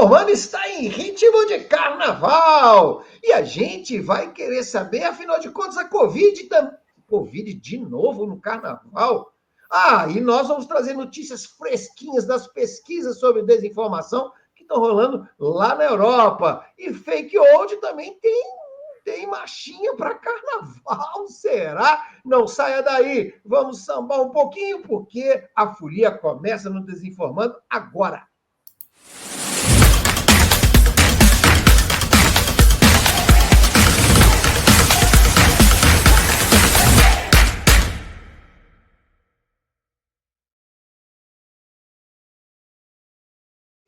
Desinformando está em ritmo de carnaval. E a gente vai querer saber, afinal de contas, a Covid de novo no carnaval? E nós vamos trazer notícias fresquinhas das pesquisas sobre desinformação que estão rolando lá na Europa. E fake old também tem marchinha para carnaval, será? Não saia daí, vamos sambar um pouquinho, porque a folia começa no Desinformando agora.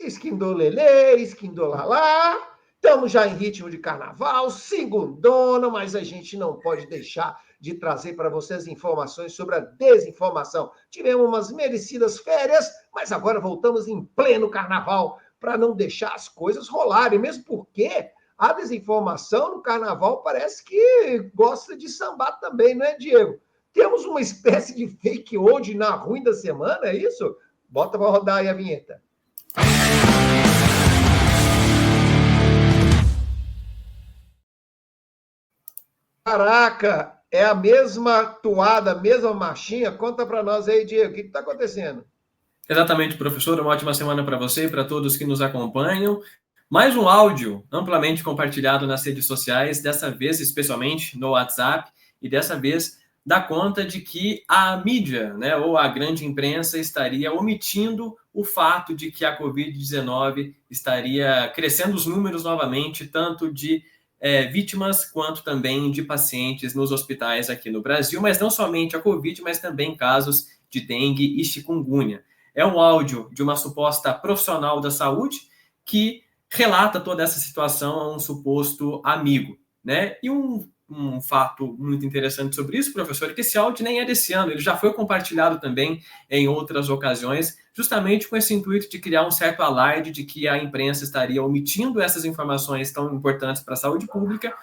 Esquindolelê, esquindolalá. Estamos já em ritmo de carnaval, segundona, mas a gente não pode deixar de trazer para vocês informações sobre a desinformação. Tivemos umas merecidas férias, mas agora voltamos em pleno carnaval para não deixar as coisas rolarem, mesmo porque a desinformação no carnaval parece que gosta de sambar também, não é, Diego? Temos uma espécie de fake old na ruim da semana, é isso? Bota para rodar aí a vinheta. Caraca, é a mesma toada, a mesma marchinha? Conta para nós aí, Diego, o que está acontecendo? Exatamente, professor. Uma ótima semana para você e para todos que nos acompanham. Mais um áudio amplamente compartilhado nas redes sociais, dessa vez especialmente no WhatsApp, e dessa vez dá conta de que a mídia, né, ou a grande imprensa estaria omitindo o fato de que a Covid-19 estaria crescendo os números novamente, tanto de vítimas quanto também de pacientes nos hospitais aqui no Brasil, mas não somente a Covid, mas também casos de dengue e chikungunya. É um áudio de uma suposta profissional da saúde que relata toda essa situação a um suposto amigo, né? E um fato muito interessante sobre isso, professor, é que esse áudio nem é desse ano, ele já foi compartilhado também em outras ocasiões, justamente com esse intuito de criar um certo alarde de que a imprensa estaria omitindo essas informações tão importantes para a saúde pública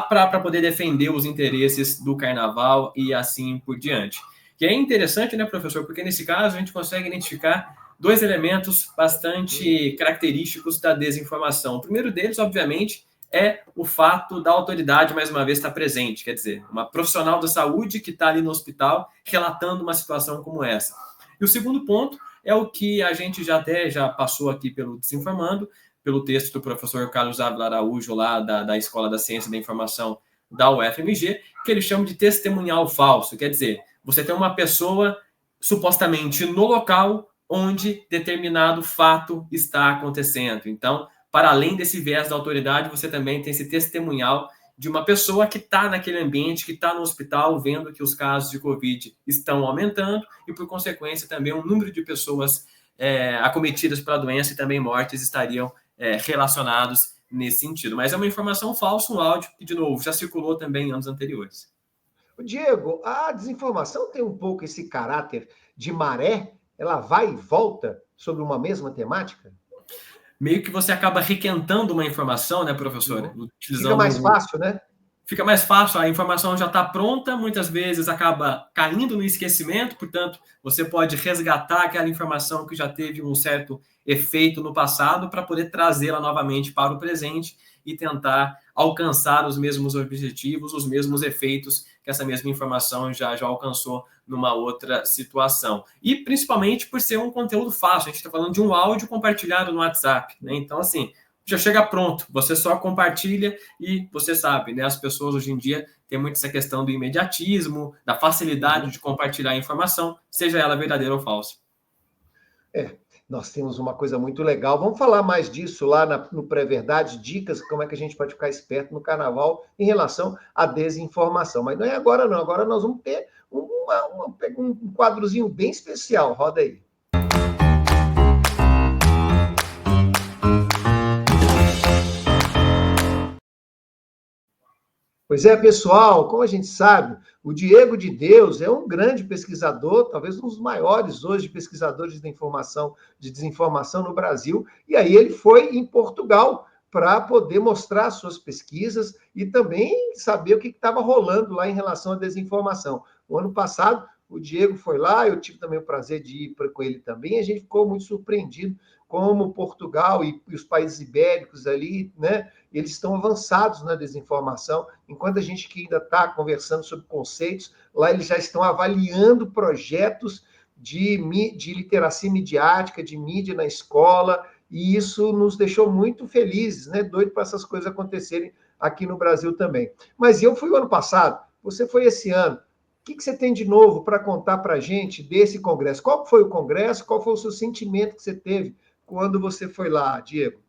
para poder defender os interesses do carnaval e assim por diante. Que é interessante, né, professor, porque nesse caso a gente consegue identificar dois elementos bastante característicos da desinformação. O primeiro deles, obviamente, é o fato da autoridade, mais uma vez, estar presente. Quer dizer, uma profissional da saúde que está ali no hospital relatando uma situação como essa. E o segundo ponto é o que a gente já passou aqui pelo Desinformando, pelo texto do professor Carlos Ávila Araújo, lá da Escola da Ciência da Informação da UFMG, que ele chama de testemunhal falso. Quer dizer, você tem uma pessoa supostamente no local onde determinado fato está acontecendo. Então, para além desse viés da autoridade, você também tem esse testemunhal de uma pessoa que está naquele ambiente, que está no hospital, vendo que os casos de Covid estão aumentando e, por consequência, também o número de pessoas acometidas pela doença e também mortes estariam relacionados nesse sentido. Mas é uma informação falsa, um áudio que, de novo, já circulou também em anos anteriores. Diego, a desinformação tem um pouco esse caráter de maré, ela vai e volta sobre uma mesma temática? Meio que você acaba requentando uma informação, né, professor? Fica mais fácil, né? Fica mais fácil, a informação já está pronta, muitas vezes acaba caindo no esquecimento, portanto, você pode resgatar aquela informação que já teve um certo efeito no passado para poder trazê-la novamente para o presente e tentar alcançar os mesmos objetivos, os mesmos efeitos que essa mesma informação já alcançou numa outra situação. E principalmente por ser um conteúdo fácil, a gente está falando de um áudio compartilhado no WhatsApp, né? Então, assim, já chega pronto, você só compartilha e você sabe, né? As pessoas hoje em dia têm muito essa questão do imediatismo, da facilidade de compartilhar a informação, seja ela verdadeira ou falsa. Nós temos uma coisa muito legal. Vamos falar mais disso lá no Pré-Verdade, dicas, como é que a gente pode ficar esperto no carnaval em relação à desinformação. Mas não é agora, não. Agora nós vamos ter um quadrozinho bem especial. Roda aí. Pois é, pessoal, como a gente sabe, o Diego de Deus é um grande pesquisador, talvez um dos maiores hoje pesquisadores de informação, de desinformação no Brasil, e aí ele foi em Portugal para poder mostrar suas pesquisas e também saber o que estava rolando lá em relação à desinformação. O ano passado, o Diego foi lá, eu tive também o prazer de ir com ele também, e a gente ficou muito surpreendido como Portugal e os países ibéricos ali, né? Eles estão avançados na desinformação, enquanto a gente que ainda está conversando sobre conceitos, lá eles já estão avaliando projetos de literacia midiática, de mídia na escola, e isso nos deixou muito felizes, né? Doido para essas coisas acontecerem aqui no Brasil também. Mas eu fui o ano passado, você foi esse ano. O que você tem de novo para contar para a gente desse congresso? Qual foi o congresso? Qual foi o seu sentimento que você teve quando você foi lá, Diego?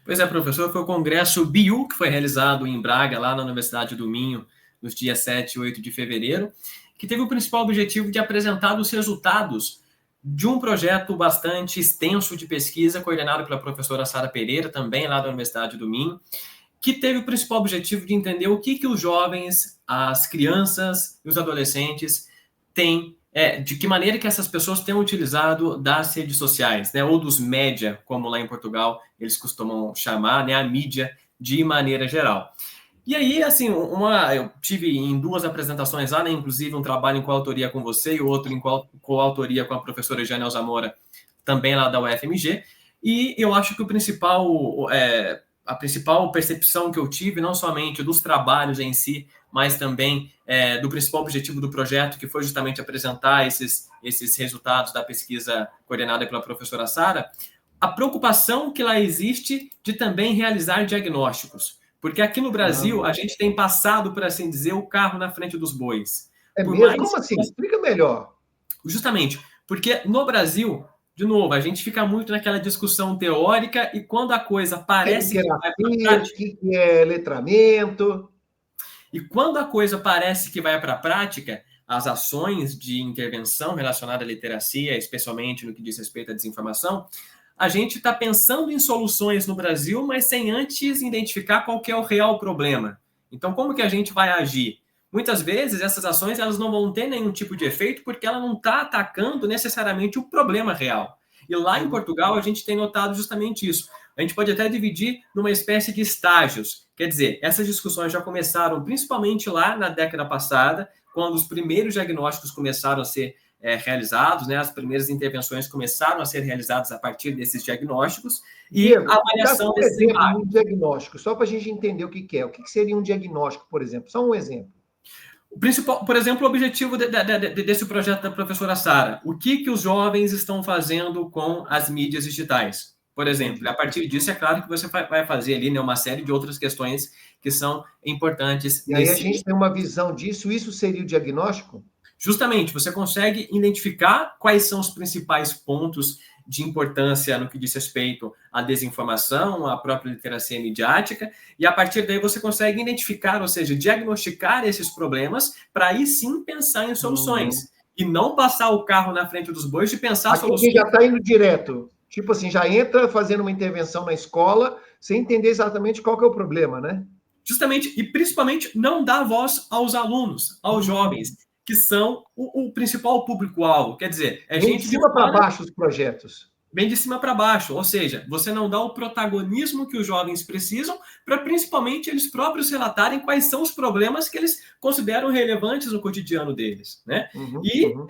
Pois é, professor, foi o congresso BIU, que foi realizado em Braga, lá na Universidade do Minho, nos dias 7 e 8 de fevereiro, que teve o principal objetivo de apresentar os resultados de um projeto bastante extenso de pesquisa, coordenado pela professora Sara Pereira, também lá da Universidade do Minho, que teve o principal objetivo de entender o que os jovens, as crianças e os adolescentes têm, de que maneira que essas pessoas têm utilizado das redes sociais, né, ou dos média, como lá em Portugal eles costumam chamar, né, a mídia de maneira geral. E aí, assim, eu tive em 2 apresentações lá, né, inclusive um trabalho em coautoria com você e o outro em coautoria com a professora Janel Zamora, também lá da UFMG, e eu acho que a principal percepção que eu tive, não somente dos trabalhos em si, mas também do principal objetivo do projeto, que foi justamente apresentar esses resultados da pesquisa coordenada pela professora Sara, a preocupação que lá existe de também realizar diagnósticos. Porque aqui no Brasil, a gente tem passado, por assim dizer, o carro na frente dos bois. É mesmo? Como assim? Explica melhor. Justamente, porque no Brasil, de novo, a gente fica muito naquela discussão teórica e quando a coisa parece que vai para a prática... O que é letramento? E quando a coisa parece que vai para a prática, as ações de intervenção relacionada à literacia, especialmente no que diz respeito à desinformação, a gente está pensando em soluções no Brasil, mas sem antes identificar qual que é o real problema. Então, como que a gente vai agir? Muitas vezes, essas ações elas não vão ter nenhum tipo de efeito porque ela não está atacando necessariamente o problema real. E lá em Portugal, a gente tem notado justamente isso. A gente pode até dividir numa espécie de estágios. Quer dizer, essas discussões já começaram principalmente lá na década passada, quando os primeiros diagnósticos começaram a ser realizados, né? As primeiras intervenções começaram a ser realizadas a partir desses diagnósticos e Diego, a avaliação desses impactos. Um diagnóstico, só para a gente entender o que é. O que seria um diagnóstico, por exemplo? Só um exemplo. O principal, por exemplo, o objetivo desse projeto da professora Sara. O que os jovens estão fazendo com as mídias digitais? Por exemplo, a partir disso, é claro que você vai fazer ali, né, uma série de outras questões que são importantes. E aí a gente tem uma visão disso, isso seria o diagnóstico? Justamente, você consegue identificar quais são os principais pontos de importância no que diz respeito à desinformação, à própria literacia midiática, e a partir daí você consegue identificar, ou seja, diagnosticar esses problemas para aí sim pensar em soluções. E não passar o carro na frente dos bois de pensar soluções. Já está indo direto. Tipo assim, já entra fazendo uma intervenção na escola sem entender exatamente qual que é o problema, né? Justamente, e principalmente não dar voz aos alunos, aos jovens, que são o principal público-alvo. Quer dizer, gente de cima para baixo os projetos. Bem de cima para baixo, ou seja, você não dá o protagonismo que os jovens precisam para principalmente eles próprios relatarem quais são os problemas que eles consideram relevantes no cotidiano deles, né?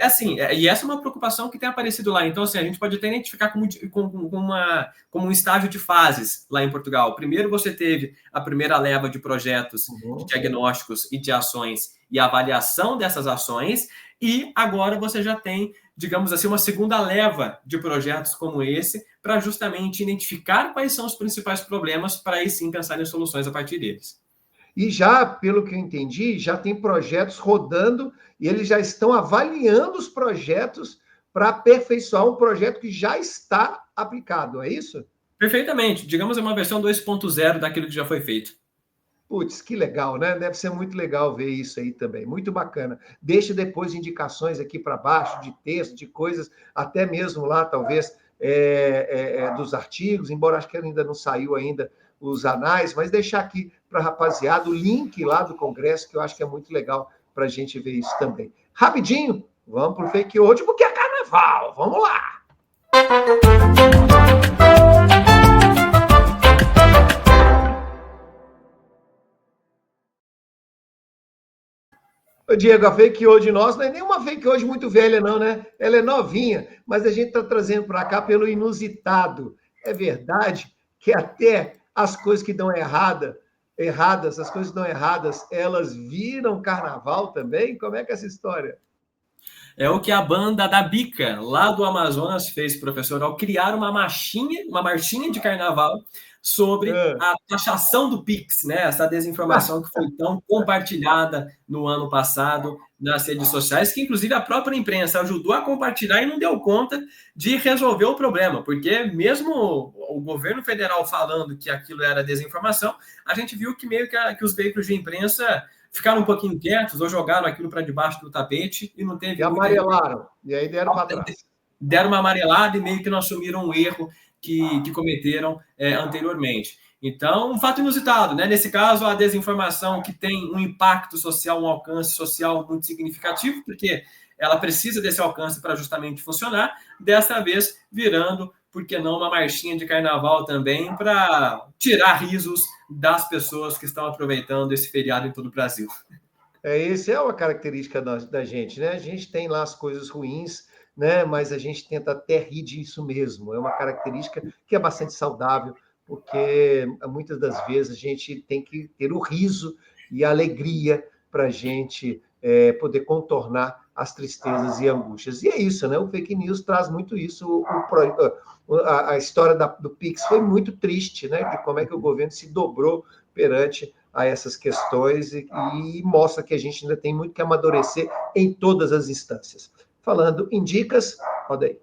Assim, e essa é uma preocupação que tem aparecido lá. Então, assim, a gente pode até identificar como um estágio de fases lá em Portugal. Primeiro você teve a primeira leva de projetos de diagnósticos e de ações e avaliação dessas ações, e agora você já tem, digamos assim, uma segunda leva de projetos como esse para justamente identificar quais são os principais problemas para aí sim pensar em soluções a partir deles. E já, pelo que eu entendi, já tem projetos rodando e eles já estão avaliando os projetos para aperfeiçoar um projeto que já está aplicado, é isso? Perfeitamente. Digamos, é uma versão 2.0 daquilo que já foi feito. Putz, que legal, né? Deve ser muito legal ver isso aí também. Muito bacana. Deixe depois indicações aqui para baixo, de texto, de coisas, até mesmo lá, talvez, dos artigos, embora acho que ainda não saiu ainda os anais, mas deixar aqui para a rapaziada o link lá do Congresso, que eu acho que é muito legal para a gente ver isso também. Rapidinho, vamos para o Fake hoje, porque é carnaval. Vamos lá! Ô, Diego, a fake hoje nossa não é nenhuma fake hoje muito velha, não, né? Ela é novinha, mas a gente está trazendo para cá pelo inusitado. É verdade que até as coisas que dão erradas, as coisas que dão erradas, elas viram carnaval também? Como é que é essa história? É o que a banda da Bica, lá do Amazonas, fez, professor, ao criar uma marchinha de carnaval sobre Ah. a taxação do Pix, né? Essa desinformação que foi tão compartilhada no ano passado nas redes sociais, que inclusive a própria imprensa ajudou a compartilhar e não deu conta de resolver o problema, porque mesmo o governo federal falando que aquilo era desinformação, a gente viu que meio que os veículos de imprensa ficaram um pouquinho quietos ou jogaram aquilo para debaixo do tapete e não E teve muita amarelaram, e aí deram para trás. deram uma amarelada e meio que não assumiram um erro que cometeram anteriormente. Então, um fato inusitado, né? Nesse caso, a desinformação que tem um impacto social, um alcance social muito significativo, porque ela precisa desse alcance para justamente funcionar, dessa vez virando, por que não, uma marchinha de carnaval também para tirar risos das pessoas que estão aproveitando esse feriado em todo o Brasil. Esse é uma característica da gente, né? A gente tem lá as coisas ruins, né? Mas a gente tenta até rir disso mesmo. É uma característica que é bastante saudável, porque muitas das vezes a gente tem que ter o riso e a alegria para a gente poder contornar as tristezas e angústias. E é isso, né? O fake news traz muito isso. A história do Pix foi muito triste, né? De como é que o governo se dobrou perante a essas questões e mostra que a gente ainda tem muito que amadurecer em todas as instâncias. Falando em dicas, roda aí.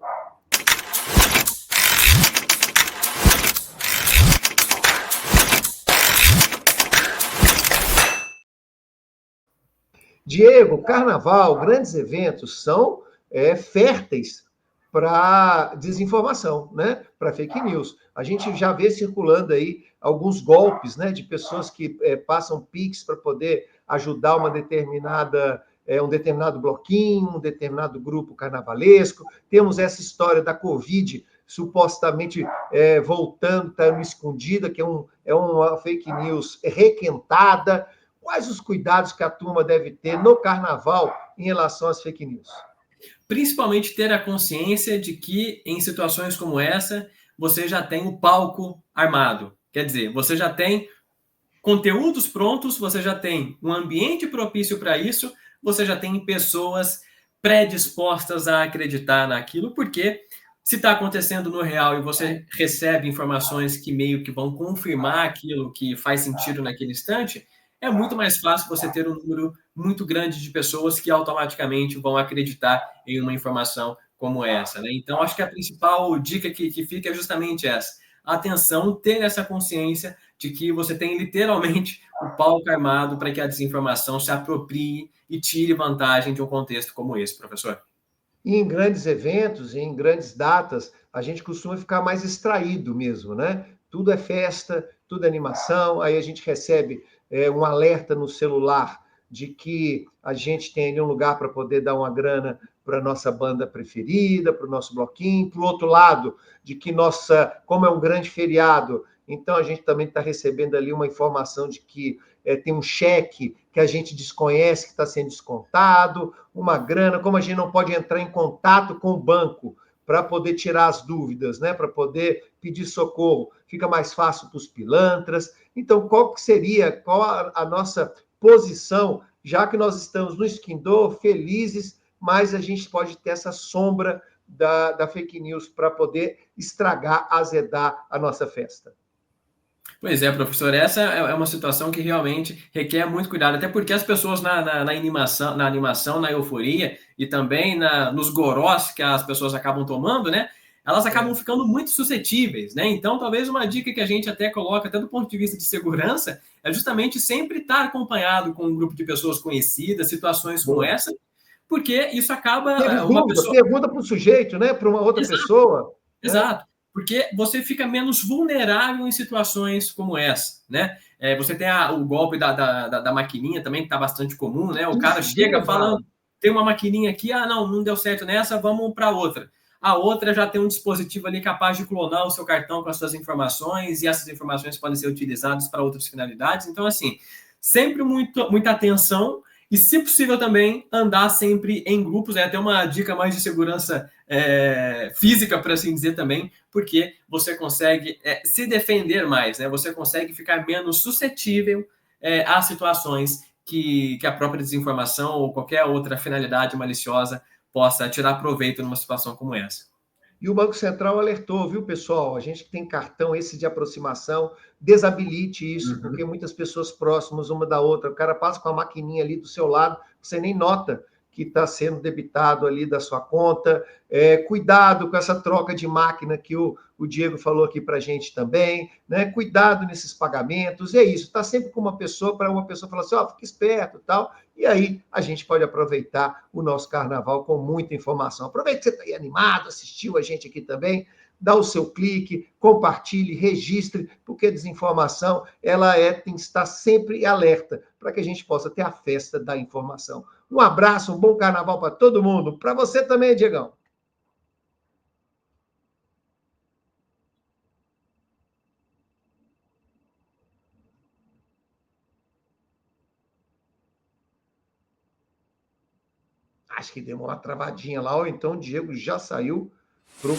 Diego, carnaval, grandes eventos são férteis para desinformação, né? Para fake news. A gente já vê circulando aí alguns golpes, né? De pessoas que passam Pix para poder ajudar um determinado bloquinho, um determinado grupo carnavalesco. Temos essa história da Covid supostamente voltando, estando escondida, que é uma fake news requentada. Quais os cuidados que a turma deve ter no carnaval em relação às fake news? Principalmente ter a consciência de que em situações como essa, você já tem o palco armado. Quer dizer, você já tem conteúdos prontos, você já tem um ambiente propício para isso, você já tem pessoas predispostas a acreditar naquilo, porque se está acontecendo no real e você recebe informações que meio que vão confirmar aquilo que faz sentido naquele instante, é muito mais fácil você ter um número muito grande de pessoas que automaticamente vão acreditar em uma informação como essa, né? Então, acho que a principal dica que fica é justamente essa. Atenção, ter essa consciência de que você tem literalmente o palco armado para que a desinformação se aproprie e tire vantagem de um contexto como esse, professor. E em grandes eventos, em grandes datas, a gente costuma ficar mais extraído mesmo, né? Tudo é festa, tudo é animação, aí a gente recebe um alerta no celular de que a gente tem ali um lugar para poder dar uma grana para a nossa banda preferida, para o nosso bloquinho. Para o outro lado, de que como é um grande feriado, então a gente também está recebendo ali uma informação de que tem um cheque que a gente desconhece que está sendo descontado, uma grana, como a gente não pode entrar em contato com o banco para poder tirar as dúvidas, né? Para poder pedir socorro, fica mais fácil para os pilantras. Então, qual a nossa posição, já que nós estamos no esquindô, felizes, mas a gente pode ter essa sombra da fake news para poder estragar, azedar a nossa festa. Pois é, professor, essa é uma situação que realmente requer muito cuidado, até porque as pessoas na animação, na euforia e também nos gorós que as pessoas acabam tomando, né? Elas acabam ficando muito suscetíveis, né? Então, talvez uma dica que a gente até coloca, até do ponto de vista de segurança, é justamente sempre estar acompanhado com um grupo de pessoas conhecidas, situações como essa, porque isso acaba Teve uma dúvida, pessoa... pergunta para o sujeito, né? Para uma outra pessoa. Exato. Porque você fica menos vulnerável em situações como essa, né? Você tem o golpe da maquininha também, que está bastante comum, né? O cara chega falando, tem uma maquininha aqui, não deu certo nessa, vamos para outra. A outra já tem um dispositivo ali capaz de clonar o seu cartão com as suas informações, e essas informações podem ser utilizadas para outras finalidades. Então, assim, sempre muita atenção E, se possível, também andar sempre em grupos. É até uma dica mais de segurança física, por assim dizer, também, porque você consegue se defender mais, né? Você consegue ficar menos suscetível a situações que a própria desinformação ou qualquer outra finalidade maliciosa possa tirar proveito numa situação como essa. E o Banco Central alertou, viu, pessoal? A gente que tem cartão esse de aproximação, desabilite isso, porque Uhum. muitas pessoas próximas uma da outra, o cara passa com a maquininha ali do seu lado, você nem nota que está sendo debitado ali da sua conta. Cuidado com essa troca de máquina que o Diego falou aqui para a gente também, né? Cuidado nesses pagamentos, é isso. Está sempre com uma pessoa, para uma pessoa falar assim, ó, fica esperto e tal. E aí a gente pode aproveitar o nosso carnaval com muita informação. Aproveita que você está aí animado, assistiu a gente aqui também, dá o seu clique, compartilhe, registre, porque a desinformação tem que estar sempre alerta para que a gente possa ter a festa da informação. Um abraço, um bom carnaval para todo mundo. Para você também, Diegão. Acho que deu uma travadinha lá, ou então o Diego já saiu para o